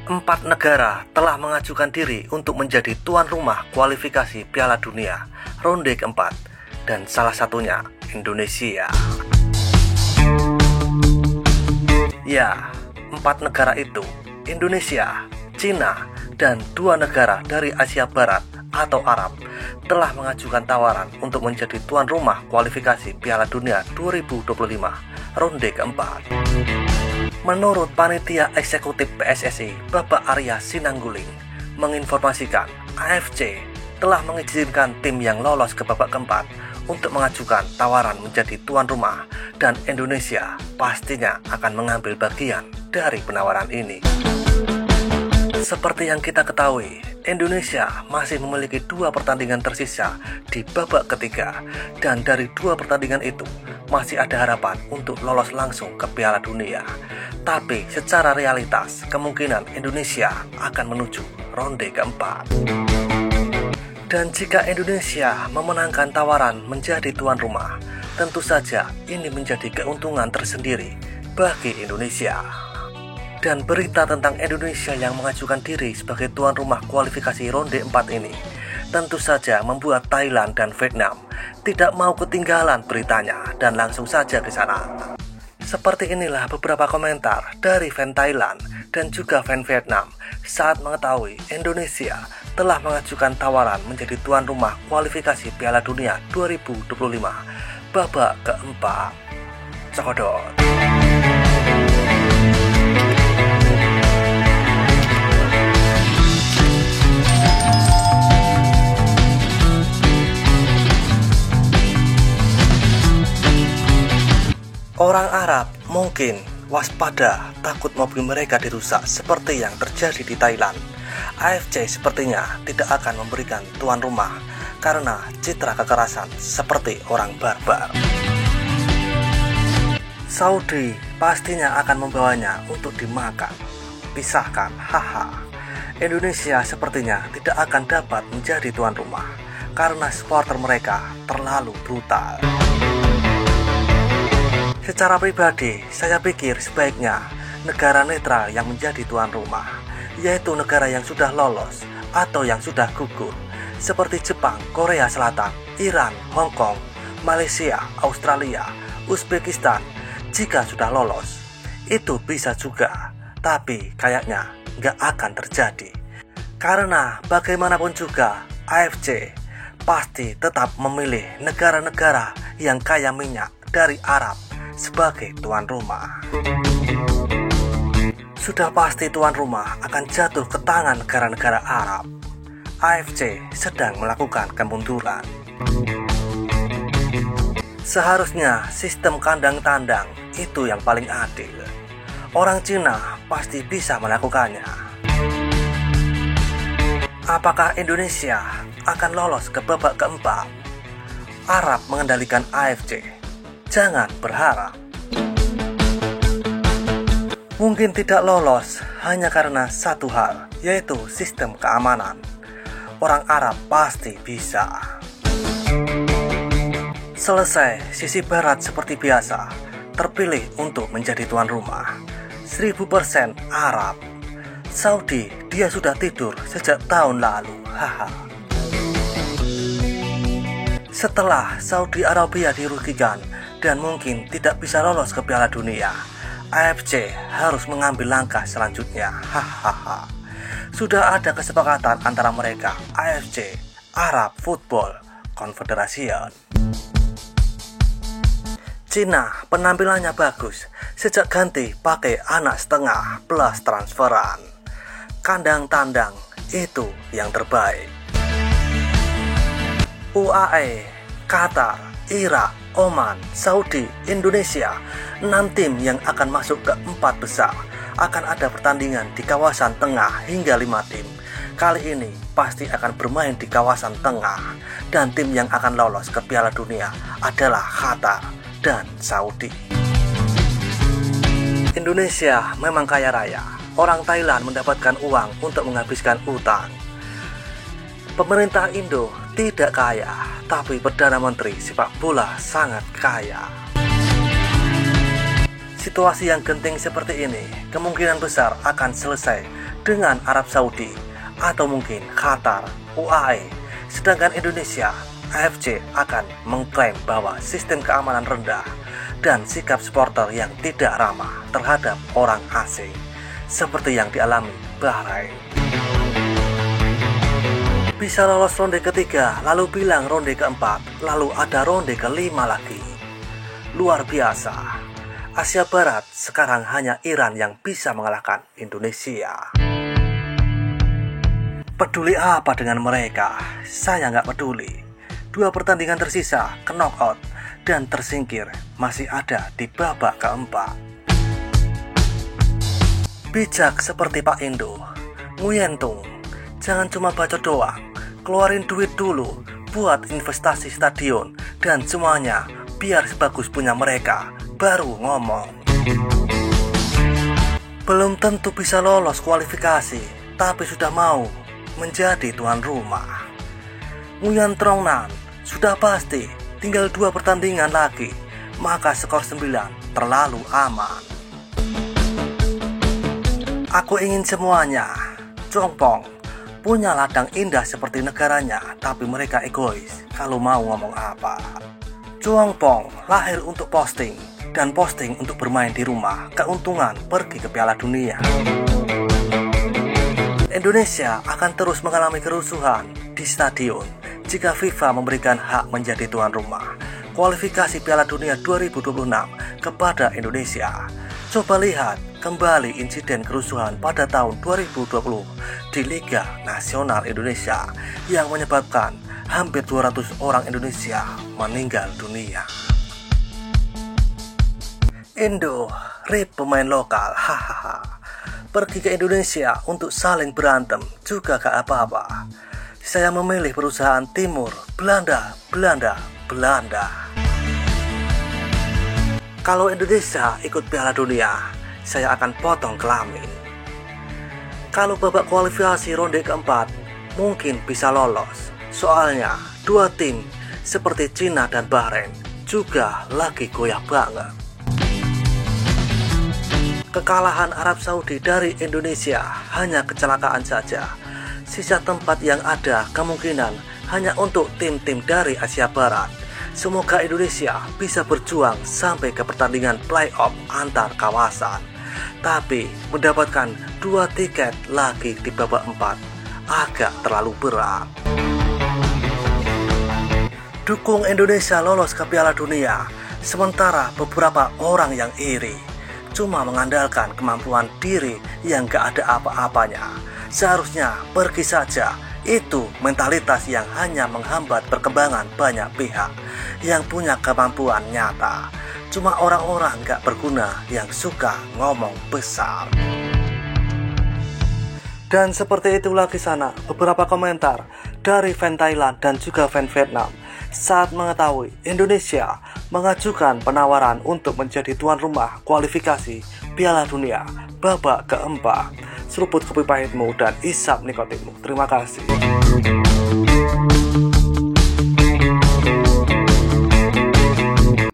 4 negara telah mengajukan diri untuk menjadi tuan rumah kualifikasi Piala Dunia ronde keempat, dan salah satunya Indonesia. Ya, 4 negara itu Indonesia, Cina, dan 2 negara dari Asia Barat atau Arab telah mengajukan tawaran untuk menjadi tuan rumah kualifikasi Piala Dunia 2025 ronde keempat. Menurut Panitia Eksekutif PSSI, Bapak Arya Sinangguling menginformasikan AFC telah mengizinkan tim yang lolos ke babak keempat untuk mengajukan tawaran menjadi tuan rumah, dan Indonesia pastinya akan mengambil bagian dari penawaran ini. Seperti yang kita ketahui, Indonesia masih memiliki 2 pertandingan tersisa di babak ketiga, dan dari 2 pertandingan itu masih ada harapan untuk lolos langsung ke Piala Dunia. Tapi secara realitas, kemungkinan Indonesia akan menuju ronde keempat. Dan jika Indonesia memenangkan tawaran menjadi tuan rumah, tentu saja ini menjadi keuntungan tersendiri bagi Indonesia. Dan berita tentang Indonesia yang mengajukan diri sebagai tuan rumah kualifikasi ronde 4 ini tentu saja membuat Thailand dan Vietnam tidak mau ketinggalan beritanya dan langsung saja ke sana. Seperti inilah beberapa komentar dari fan Thailand dan juga fan Vietnam saat mengetahui Indonesia telah mengajukan tawaran menjadi tuan rumah kualifikasi Piala Dunia 2025 babak keempat. Cokodot. Orang Arab mungkin waspada takut mobil mereka dirusak seperti yang terjadi di Thailand. AFC sepertinya tidak akan memberikan tuan rumah karena citra kekerasan seperti orang barbar. Saudi pastinya akan membawanya untuk dimakan, pisahkan, haha. Indonesia sepertinya tidak akan dapat menjadi tuan rumah karena supporter mereka terlalu brutal. Secara pribadi, saya pikir sebaiknya negara netral yang menjadi tuan rumah, yaitu negara yang sudah lolos atau yang sudah gugur, seperti Jepang, Korea Selatan, Iran, Hong Kong, Malaysia, Australia, Uzbekistan. Jika sudah lolos, itu bisa juga, tapi kayaknya nggak akan terjadi. Karena bagaimanapun juga, AFC pasti tetap memilih negara-negara yang kaya minyak dari Arab sebagai tuan rumah. Sudah pasti tuan rumah akan jatuh ke tangan negara-negara Arab. AFC sedang melakukan kemunduran. Seharusnya sistem kandang tandang itu yang paling adil. Orang Cina pasti bisa melakukannya. Apakah Indonesia akan lolos ke babak keempat? Arab mengendalikan AFC. Jangan berharap. Mungkin tidak lolos hanya karena satu hal, yaitu sistem keamanan. Orang Arab pasti bisa. Selesai sisi barat seperti biasa, terpilih untuk menjadi tuan rumah. 1000% Arab. Saudi, dia sudah tidur sejak tahun lalu. Haha. Setelah Saudi Arabia dirugikan dan mungkin tidak bisa lolos ke Piala Dunia, AFC harus mengambil langkah selanjutnya. Hahaha. Sudah ada kesepakatan antara mereka, AFC, Arab Football Confederation. Cina penampilannya bagus sejak ganti pakai anak setengah plus transferan. Kandang tandang itu yang terbaik. UAE, Qatar, Irak, Oman, Saudi, Indonesia, 6 tim yang akan masuk ke 4 besar. Akan ada pertandingan di kawasan tengah hingga 5 tim. Kali ini pasti akan bermain di kawasan tengah, dan tim yang akan lolos ke Piala Dunia adalah Qatar dan Saudi. Indonesia memang kaya raya. Orang Thailand mendapatkan uang untuk menghabiskan utang. Pemerintah Indo tidak kaya, tapi Perdana Menteri sepak bola sangat kaya. Situasi yang genting seperti ini kemungkinan besar akan selesai dengan Arab Saudi atau mungkin Qatar, UAE. Sedangkan Indonesia, AFC akan mengklaim bahwa sistem keamanan rendah dan sikap supporter yang tidak ramah terhadap orang asing seperti yang dialami Bahrain. Bisa lolos ronde ketiga, lalu bilang ronde keempat, lalu ada ronde kelima lagi. Luar biasa. Asia Barat sekarang hanya Iran yang bisa mengalahkan Indonesia. Peduli apa dengan mereka? Saya nggak peduli. 2 pertandingan tersisa ke knockout dan tersingkir masih ada di babak keempat. Bijak seperti Pak Indo, Nguyen Tung, jangan cuma bacot doang, keluarin duit dulu buat investasi stadion dan semuanya biar sebagus punya mereka, baru ngomong. Belum tentu bisa lolos kualifikasi, tapi sudah mau menjadi tuan rumah. Nguyen Trong Nan sudah pasti tinggal 2 pertandingan lagi, maka skor 9 terlalu aman. Aku ingin semuanya. Chongpong punya ladang indah seperti negaranya, tapi mereka egois kalau mau ngomong apa. Chongpong lahir untuk posting, dan posting untuk bermain di rumah, keuntungan pergi ke Piala Dunia. Indonesia akan terus mengalami kerusuhan di stadion jika FIFA memberikan hak menjadi tuan rumah kualifikasi Piala Dunia 2026 kepada Indonesia. Coba lihat kembali insiden kerusuhan pada tahun 2020 di Liga Nasional Indonesia yang menyebabkan hampir 200 orang Indonesia meninggal dunia. Indo, rip pemain lokal, hahaha. Pergi ke Indonesia untuk saling berantem juga gak apa-apa. Saya memilih perusahaan timur, Belanda. Kalau Indonesia ikut Piala Dunia, saya akan potong kelamin. Kalau babak kualifikasi ronde keempat, mungkin bisa lolos. Soalnya 2 tim seperti Cina dan Bahrain juga lagi goyah banget. Kekalahan Arab Saudi dari Indonesia hanya kecelakaan saja. Sisa tempat yang ada kemungkinan hanya untuk tim-tim dari Asia Barat. Semoga Indonesia bisa berjuang sampai ke pertandingan playoff antar kawasan. Tapi mendapatkan 2 tiket lagi di babak 4 agak terlalu berat. Dukung Indonesia lolos ke Piala Dunia, sementara beberapa orang yang iri cuma mengandalkan kemampuan diri yang gak ada apa-apanya. Seharusnya pergi saja. Itu mentalitas yang hanya menghambat perkembangan banyak pihak yang punya kemampuan nyata. Cuma orang-orang gak berguna yang suka ngomong besar. Dan seperti itulah di sana beberapa komentar dari fan Thailand dan juga fan Vietnam saat mengetahui Indonesia mengajukan penawaran untuk menjadi tuan rumah kualifikasi Piala Dunia babak keempat. Seruput kopi pahitmu dan isap nikotinmu. Terima kasih.